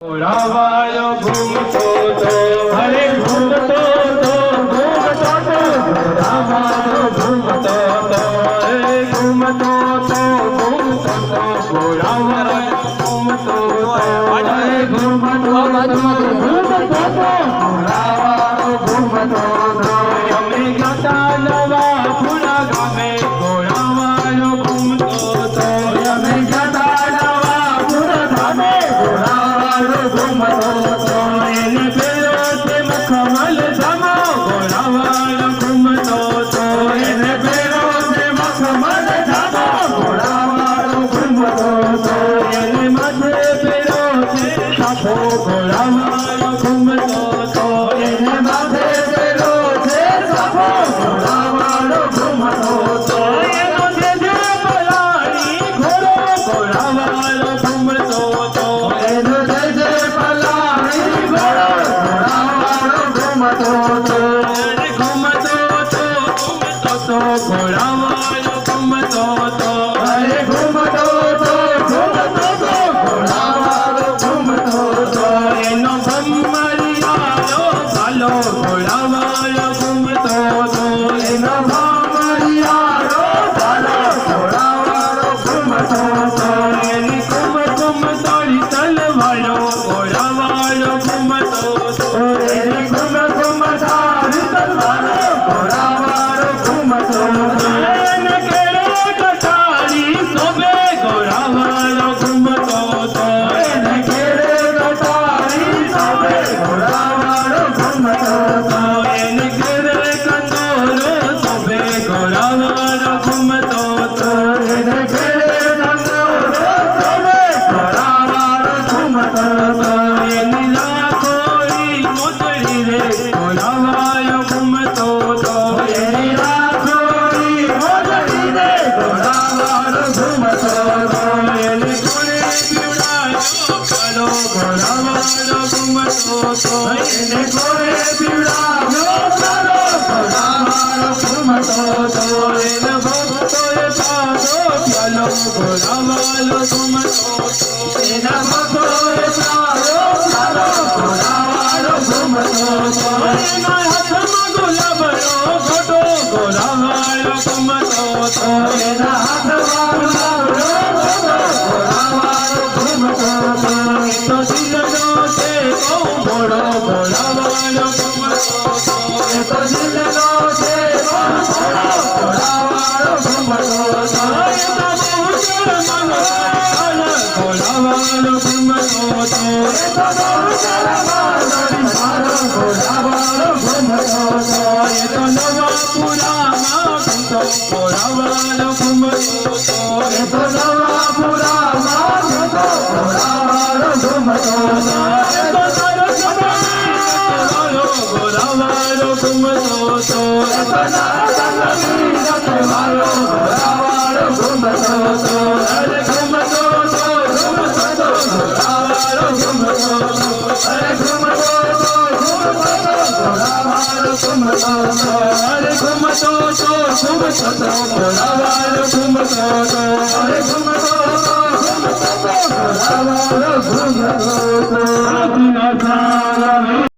ઘોડાવાળો ઘૂમતો તો હરે ઘૂમતો તો ઘોડાવાળો ઘૂમતો તો હરે ઘૂમતો તો ઘોડાવાળો ઘૂમતો હરે ઘૂમતો ઘોડાવાળો ઘૂમતો અમે ગાતા નવા ફૂલા ગામે ઘોડાવાળો ઘૂમતો તો અમે ગાતા નવા ફૂલા ગામે ઘૂમતો તો એને પેલો તે મખમલ જમો ઘોડાવાળો ઘૂમતો તો એને પેલો તે મખમલ જમો ઘોડાવાળો ઘૂમતો તો એને માથે પેલો તે સાફો ઘોડાવાળો ઘૂમતો તો એને માથે પેલો તે સાફો ઘોડાવાળો ઘૂમતો તો એનો જે પલાળી ઘોડો ઘોડાવાળો ઘૂમતો તો એનો ઘોડાવાળો ઘૂમતો તો હરે ઘૂમતો તો ઘોડાવાળો ઘૂમતો તો એનો ભમરિયાળો ભાલો ઘોડાવાળો ઘૂમતો તો એનો ભમરિયાળો ભાલો ઘોડાવાળો ઘૂમતો તો એની કુમ તોડી તલવાળો ઘોડાવાળો ઘૂમતો તો એની કુમ તારી તલવાળો ઘોડાવાળો ઘૂમતો એને કેળે કટારી સોબે ઘોડાવાળો ઘૂમતો તો એને કેળે કટારી સોબે ઘોડાવાળો ઘૂમતો તો એને કેળે કંદોરો સોબે ઘોડાવાળો ઘૂમતો તો એને કેળે કંદોરો સોબે ઘોડાવાળો ઘૂમતો તો એની લાખોડી મોતડી રે ઘોડાવાળો ઘૂમતો તો એની લાખોડી મોતડી રે ઘોડાવાળો ઘૂમતો તો એને કોણે પીવડાયો કાળો ઘોડાવાળો ઘૂમતો તો એને કોણે પીવડાયો કાળો ઘોડાવાળો ઘૂમતો તો એને ભક્તોએ પાડો પ્યાલો ઘોડાવાળો ઘૂમતો તો એના ભક્તોએ પાડો પ્યાલો ઘોડાવાળો ઘૂમતો તો એના હાથમાં ગુલાબનો ઘોટો ઘોડાવાળો ઘૂમતો તો એના હાથમાં ગુલાબનો ઘોટો ઘોડાવાળો ઘૂમતો તો તો દિલનો છે ઘોડો ઘોડાવાળો ઘૂમતો તો તો દિલનો છે ઘોડો ઘોડાવાળો ઘૂમતો તો ઘોડાવાળો ઘૂમતો તો ઘોડાવાળો ઘૂમતો તો એ તો નવાપુરામાં ઘૂમતો ઘોડાવાળો ઘૂમતો તો એ તો નવાપુરામાં ઘૂમતો ઘોડાવાળો ઘૂમતો તો એ તો સરસ્વતીવાળો ઘોડાવાળો ઘૂમતો તો એ તો સરસ્વતીવાળો ઘોડાવાળો ઘૂમતો તો અરે ઘૂમતો તો ઘોડાવાળો ઘૂમતો તો અરે ઘૂમતો તો ઘોડાવાળો ઘૂમતો તો અરે ઘૂમતો તો ઘોડાવાળો ઘૂમતો તો અરે ઘૂમતો તો ઘોડાવાળો ઘૂમતો તો